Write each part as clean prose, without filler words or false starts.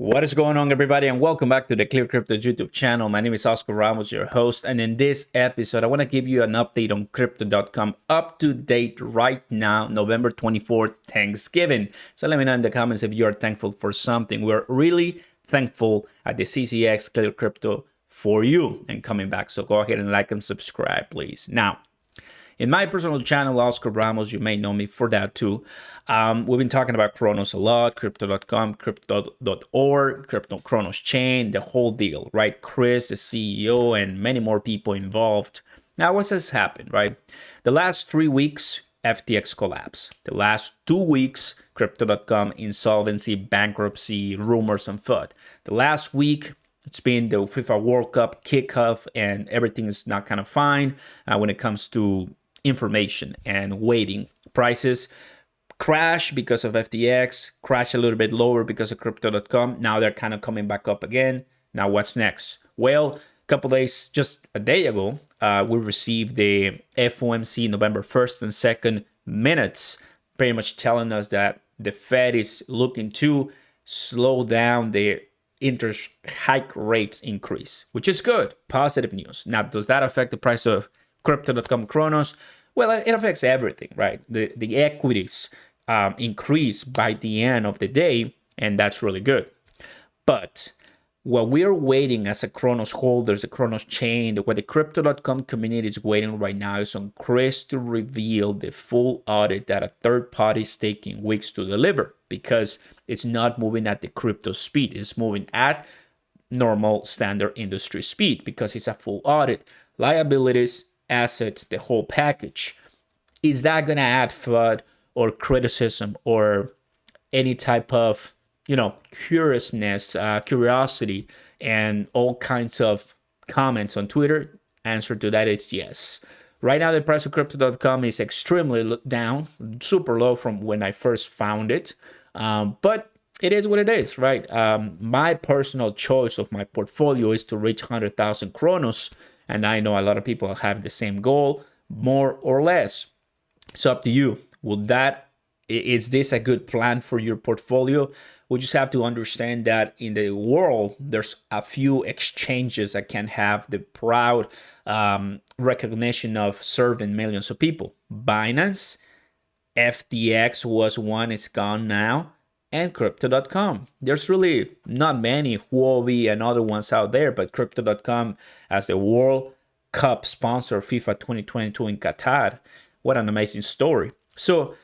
What is going on, everybody, and welcome back to the ClearCryptos YouTube channel. My name is Oscar Ramos, your host, and in this episode, I want to give you an update on Crypto.com up to date right now, November 24th, Thanksgiving. So let me know in the comments if you are thankful for something. We're really thankful at the CCX Clear Crypto for you and coming back. So go ahead and like and subscribe, please. Now, in my personal channel, Oscar Ramos, you may know me for that too. We've been talking about CRONOS a lot, Crypto.com, Crypto.org, Crypto CRONOS chain, the whole deal, right? Chris, the CEO, and many more people involved. Now, what has happened, right? The last 3 weeks, FTX collapse. The last 2 weeks, Crypto.com insolvency, bankruptcy, rumors and FUD. The last week, it's been the FIFA World Cup kickoff, and everything is not kind of fine when it comes to information and waiting. Prices crash because of FTX, crash a little bit lower because of Crypto.com. Now they're kind of coming back up again. Now what's next? Well, a couple days, just a day ago, we received the FOMC November 1st and 2nd minutes, pretty much telling us that the Fed is looking to slow down the interest hike rates increase, which is good, positive news. Now, does that affect the price of Crypto.com CRONOS? Well, it affects everything, right? The equities increase by the end of the day, and that's really good. But what we're waiting as a CRONOS holders, the CRONOS chain, what the Crypto.com community is waiting right now is on Chris to reveal the full audit that a third party is taking weeks to deliver, because it's not moving at the crypto speed. It's moving at normal standard industry speed because it's a full audit. Liabilities, assets, the whole package. Is that going to add FUD or criticism or any type of, curiousness, curiosity, and all kinds of comments on Twitter? Answer to that is yes. Right now, the price of Crypto.com is extremely down, super low from when I first found it. But it is what it is, right? My personal choice of my portfolio is to reach 100,000 CRONOS. And I know a lot of people have the same goal, more or less. It's up to you. Is this a good plan for your portfolio? We just have to understand that in the world, there's a few exchanges that can have the proud recognition of serving millions of people. Binance, FTX was one, it's gone now, and Crypto.com. There's really not many, Huobi and other ones out there, but Crypto.com as the World Cup sponsor, FIFA 2022 in Qatar. What an amazing story. So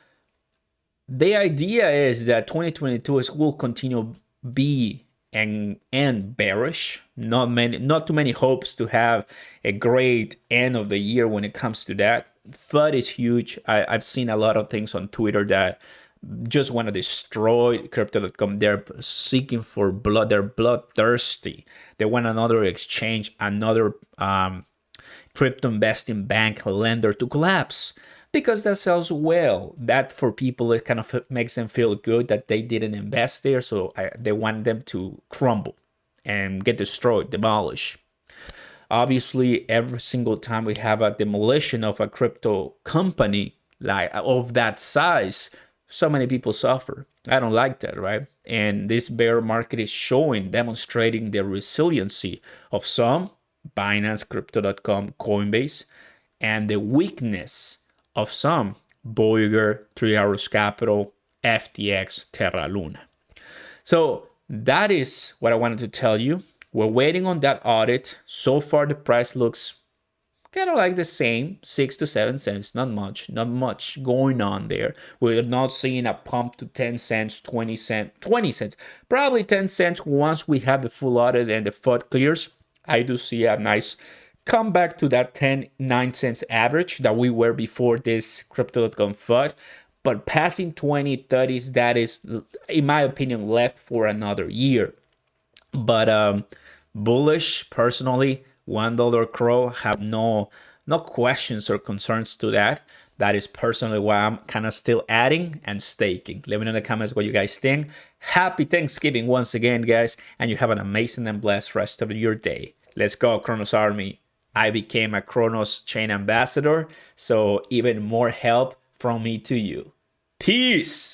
the idea is that 2022 will continue be and bearish. Not too many hopes to have a great end of the year when it comes to that. FUD is huge. I've seen a lot of things on Twitter that just want to destroy Crypto.com. They're seeking for blood. They're bloodthirsty. They want another exchange, another crypto investing bank lender to collapse, because that sells well. That for people, it kind of makes them feel good that they didn't invest there. So they want them to crumble and get destroyed, demolished. Obviously, every single time we have a demolition of a crypto company like of that size, so many people suffer. I don't like that, right? And this bear market is demonstrating the resiliency of some, Binance, Crypto.com, Coinbase, and the weakness of some, Voyager, 3 Arrows Capital, FTX, Terra Luna. So that is what I wanted to tell you. We're waiting on that audit. So far, the price looks kind of like the same, 6 to 7 cents, not much going on there. We're not seeing a pump to 10 cents, 20 cents, probably 10 cents once we have the full audit and the FUD clears. I do see a nice comeback to that 9 cents average that we were before this Crypto.com FUD. But passing 20, 30s, that is, in my opinion, left for another year. But bullish, personally, $1 crow, have no questions or concerns to that. That is personally why I'm kind of still adding and staking. Let me know in the comments what you guys think. Happy Thanksgiving once again, guys, and you have an amazing and blessed rest of your day. Let's go, CRONOS Army. I became a CRONOS chain ambassador, so even more help from me to you. Peace!